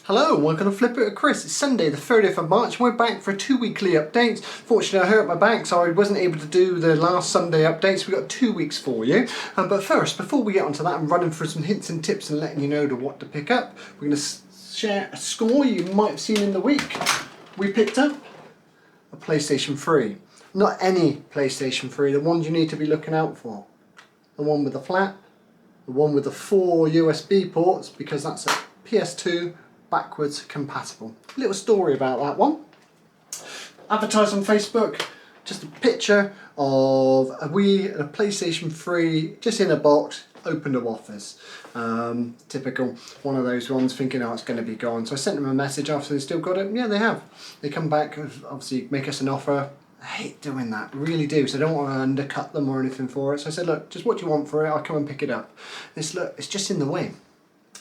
Hello, welcome to Flip It with Chris. It's Sunday the 30th of March. We're back for 2 weekly updates. Fortunately I hurt my back so I wasn't able to do the last Sunday updates. We've got 2 weeks for you. But first, before we get onto that, I'm running through some hints and tips and letting you know what to pick up. We're going to share a score you might have seen in the week. We picked up a PlayStation 3. Not any PlayStation 3, the ones you need to be looking out for. The one with the flap, the one with the 4 USB ports, because that's a PS2 backwards compatible. A little story about that one. Advertised on Facebook, just a picture of a PlayStation 3 just in a box, open to offers. Typical one of those ones, thinking oh it's going to be gone. So I sent them a message after they still got it. Yeah, they have. They come back, obviously make us an offer. I hate doing that, really do, so I don't want to undercut them or anything for it. So I said, look, just what do you want for it? I'll come and pick it up. It's just in the way.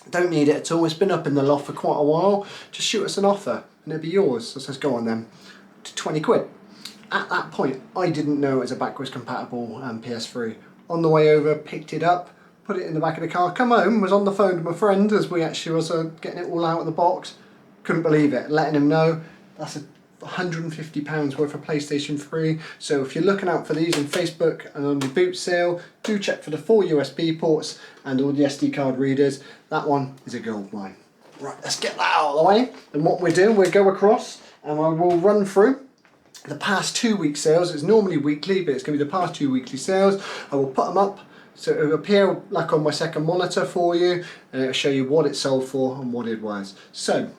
Don't need it at all. It's been up in the loft for quite a while. Just shoot us an offer and it'll be yours. So I says, go on then, to 20 quid. At that point, I didn't know it was a backwards compatible PS3. On the way over, picked it up, put it in the back of the car, come home, was on the phone to my friend as we actually was getting it all out of the box. Couldn't believe it, letting him know that's £150 worth of PlayStation 3. So if you're looking out for these on Facebook and on the boot sale, do check for the 4 USB ports and all the SD card readers. That one is a gold mine. Right, let's get that out of the way. And what we're doing, we'll go across and I will run through the past 2 week sales. It's normally weekly, but it's going to be the past 2 weekly sales. I will put them up so it will appear like on my second monitor for you, and it'll show you what it sold for and what it was. So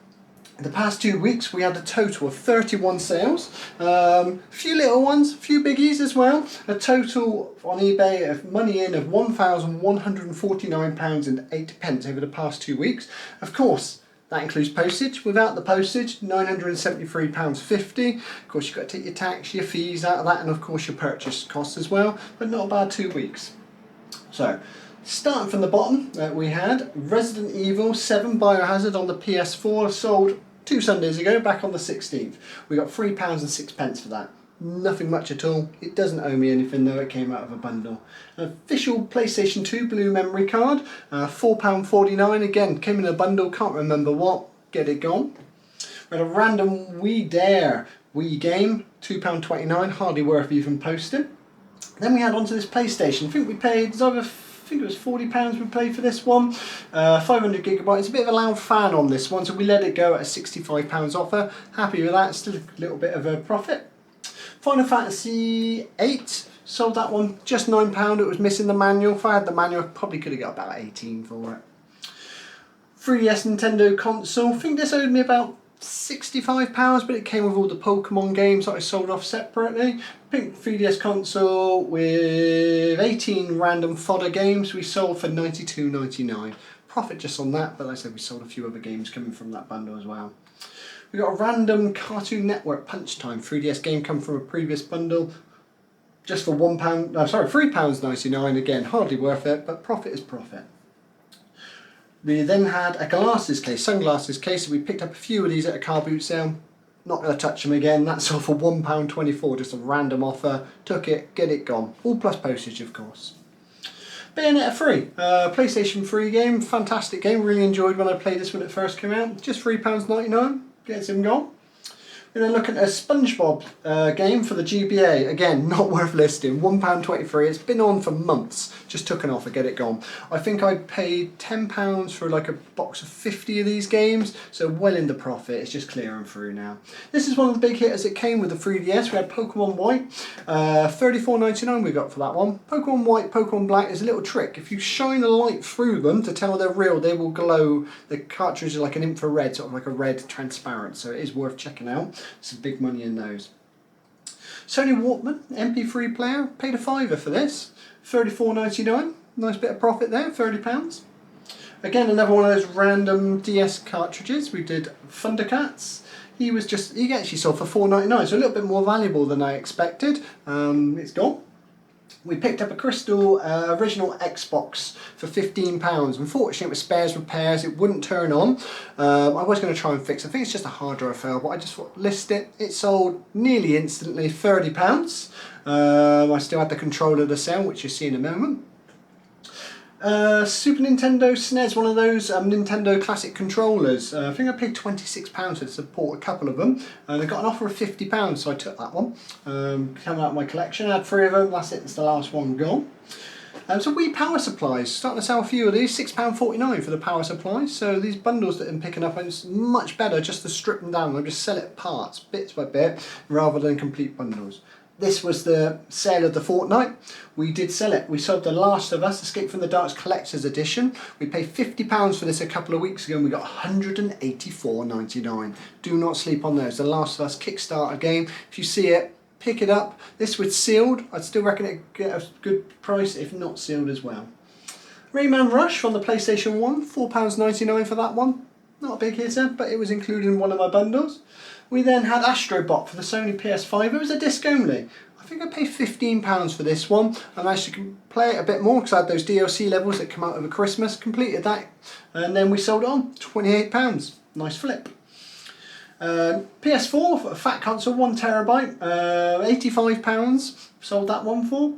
in the past 2 weeks we had a total of 31 sales, a few little ones, a few biggies as well. A total on eBay of money in of £1,149.08 over the past 2 weeks. Of course that includes postage. Without the postage, £973.50. Of course you've got to take your tax, your fees out of that, and of course your purchase costs as well, but not a bad 2 weeks. So starting from the bottom, we had Resident Evil 7 Biohazard on the PS4, sold 2 Sundays ago, back on the 16th. We got £3.06 for that. Nothing much at all. It doesn't owe me anything though, it came out of a bundle. An official PlayStation 2 blue memory card, £4.49, again, came in a bundle, can't remember what, get it gone. We had a random We Dare Wii game, £2.29, hardly worth even posting. Then we had onto this PlayStation, I think we paid, I think it was £40 we paid for this one, 500 gigabytes, a bit of a loud fan on this one, so we let it go at a £65 offer, happy with that, still a little bit of a profit. Final Fantasy 8, sold that one, just £9, it was missing the manual. If I had the manual I probably could have got about 18 for it. 3DS Nintendo console, I think this owed me about £65, but it came with all the Pokemon games that I sold off separately. Pink 3DS console with 18 random fodder games we sold for £92.99. Profit just on that, but like I said, we sold a few other games coming from that bundle as well. We got a random Cartoon Network Punch Time 3DS game come from a previous bundle, just for £3.99. Again, hardly worth it, but profit is profit. We then had a sunglasses case, so we picked up a few of these at a car boot sale. Not going to touch them again, that's all for £1.24, just a random offer. Took it, get it gone. All plus postage, of course. Bayonetta 3, PlayStation 3 game, fantastic game, really enjoyed when I played this when it first came out. Just £3.99, gets him gone. We're then looking at a SpongeBob game for the GBA. Again, not worth listing, £1.23. It's been on for months. Just took an offer, get it gone. I think I paid £10 for like a box of 50 of these games, so well in the profit. It's just clearing through now. This is one of the big hitters that came with the 3DS. We had Pokemon White, $34.99 we got for that one. Pokemon White, Pokemon Black is a little trick. If you shine a light through them to tell they're real, they will glow. The cartridge is like an infrared, sort of like a red transparent, so it is worth checking out. Some big money in those. Sony Walkman MP3 player, paid a £5 for this, $34.99. Nice bit of profit there, £30. Again, another one of those random DS cartridges. We did Thundercats. He actually sold for $4.99, so a little bit more valuable than I expected. It's gone. We picked up a Crystal original Xbox for £15. Unfortunately it was spares repairs, it wouldn't turn on. I was going to try and fix it. I think it's just a hard drive fail, but I just thought list it. It sold nearly instantly, £30. I still had the controller to sell, which you see in a moment. Super Nintendo SNES, one of those Nintendo Classic controllers. I think I paid £26 to support a couple of them. They got an offer of £50, so I took that one. Coming out of my collection, I had 3 of them, that's it, it's the last one gone. So Wii power supplies, starting to sell a few of these, £6.49 for the power supplies. So these bundles that I'm picking up, it's much better just to strip them down and just sell it parts, bits by bit, rather than complete bundles. This was the sale of the fortnight. We did sell it. We sold The Last of Us Escape from the Dark's Collector's Edition. We paid £50 for this a couple of weeks ago and we got £184.99. Do not sleep on those. The Last of Us Kickstarter game. If you see it, pick it up. This was sealed. I'd still reckon it'd get a good price if not sealed as well. Rayman Rush from the PlayStation 1, £4.99 for that one. Not a big hitter, but it was included in one of my bundles. We then had Astrobot for the Sony PS5. It was a disc only. I think I paid £15 for this one. I managed to play it a bit more because I had those DLC levels that come out over Christmas. Completed that, and then we sold it on £28. Nice flip. PS4, a fat console, 1TB, £85. Sold that one for.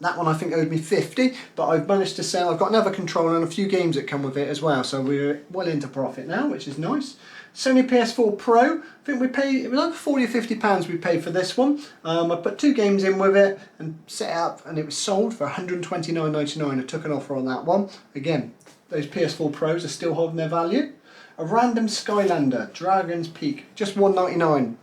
That one I think owed me $50, but I've managed to sell. I've got another controller and a few games that come with it as well, so we're well into profit now, which is nice. Sony PS4 Pro, I think we paid, it was like £40 or £50 we paid for this one. I put 2 games in with it and set it up, and it was sold for £129.99. I took an offer on that one. Again, those PS4 Pros are still holding their value. A random Skylander, Dragon's Peak, just £1.99.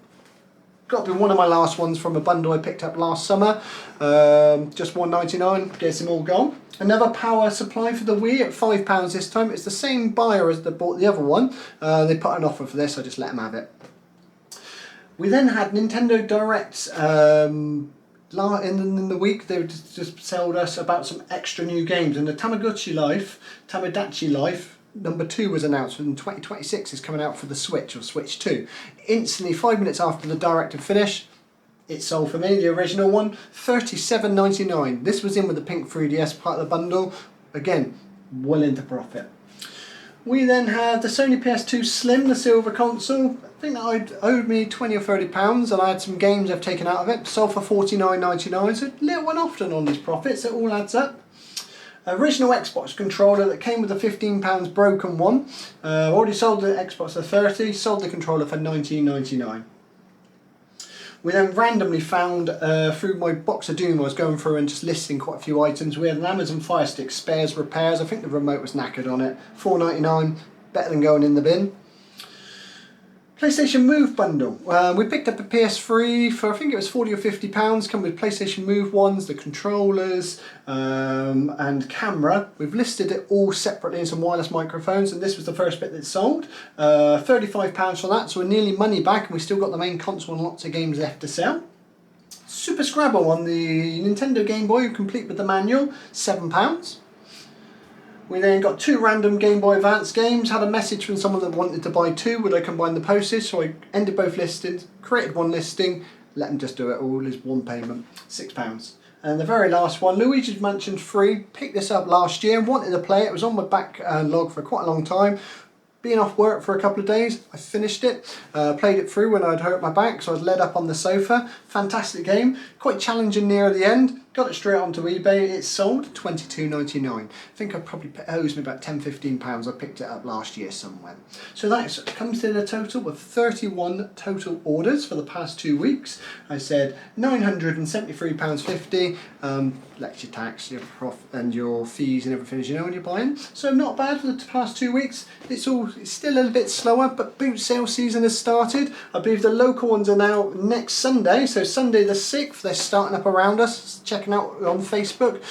Got to be one of my last ones from a bundle I picked up last summer. Just £1.99, gets them all gone. Another power supply for the Wii at £5 this time. It's the same buyer as that bought the other one. They put an offer for this, I just let them have it. We then had Nintendo Directs in the week. They just sold us about some extra new games. And the Tamagotchi Life, number 2 was announced, and 2026 is coming out for the Switch, or Switch 2. Instantly, 5 minutes after the direct had finished, it sold for me, the original one, £37.99. This was in with the pink 3DS part of the bundle. Again, well into profit. We then had the Sony PS2 Slim, the silver console. I think that owed me £20 or £30, and I had some games I've taken out of it. Sold for £49.99, so a little one often on these profits, it all adds up. Original Xbox controller that came with a £15 broken one. Already sold the Xbox for £30, sold the controller for £19.99. We then randomly found, through my box of doom I was going through and just listing quite a few items, we had an Amazon Fire Stick, spares, repairs. I think the remote was knackered on it. £4.99, better than going in the bin. PlayStation Move bundle. We picked up a PS3 for, I think it was £40 or £50, come with PlayStation Move ones, the controllers, and camera. We've listed it all separately in some wireless microphones, and this was the first bit that sold. £35 for that, so we're nearly money back, and we still got the main console and lots of games left to sell. Super Scrabble on the Nintendo Game Boy, complete with the manual, £7. We then got 2 random Game Boy Advance games, had a message from someone that wanted to buy 2, would I combine the postage, so I ended both listings, created one listing, let them just do it all as one payment, £6. And the very last one, Luigi's Mansion 3, picked this up last year, wanted to play it, it was on my backlog for quite a long time. Being off work for a couple of days, I finished it, played it through when I'd hurt my back, so I was led up on the sofa. Fantastic game, quite challenging near the end. Got it straight onto eBay, it's sold £22.99. I think it probably owes me about £10–15. I picked it up last year somewhere. So that comes to a total of 31 total orders for the past 2 weeks. I said £973.50, lets your tax, your profit and your fees and everything as you know when you're buying. So not bad for the past 2 weeks. It's still a little bit slower, but boot sale season has started. I believe the local ones are now next Sunday, so Sunday the 6th, they're starting up around us. Checking out on Facebook.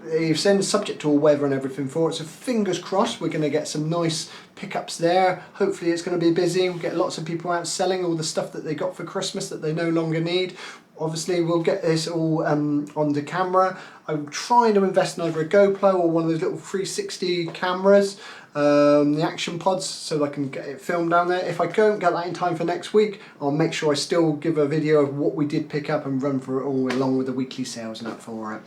You've sent subject to all weather and everything for it, so fingers crossed we're going to get some nice pickups there. Hopefully it's going to be busy. We'll get lots of people out selling all the stuff that they got for Christmas that they no longer need. Obviously we'll get this all on the camera. I'm trying to invest in either a GoPro or one of those little 360 cameras, the action pods, so I can get it filmed down there. If I don't get that in time for next week, I'll make sure I still give a video of what we did pick up and run through it all along with the weekly sales and that for it.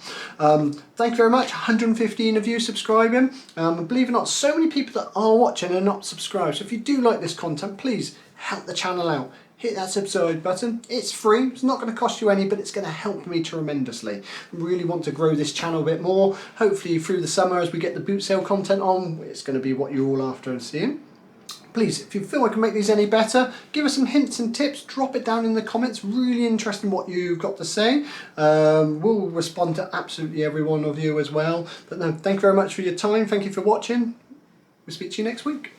Thank you very much, 115 of you subscribing. Believe it or not, so many people that are watching are not subscribed, so if you do like this content, please help the channel out. hit that subscribe button. It's free, it's not going to cost you any, but it's going to help me tremendously. I really want to grow this channel a bit more. Hopefully through the summer as we get the boot sale content on, it's going to be what you're all after and seeing. Please, if you feel I can make these any better, give us some hints and tips, drop it down in the comments. Really interesting what you've got to say. We'll respond to absolutely every one of you as well. But no, thank you very much for your time. Thank you for watching. We'll speak to you next week.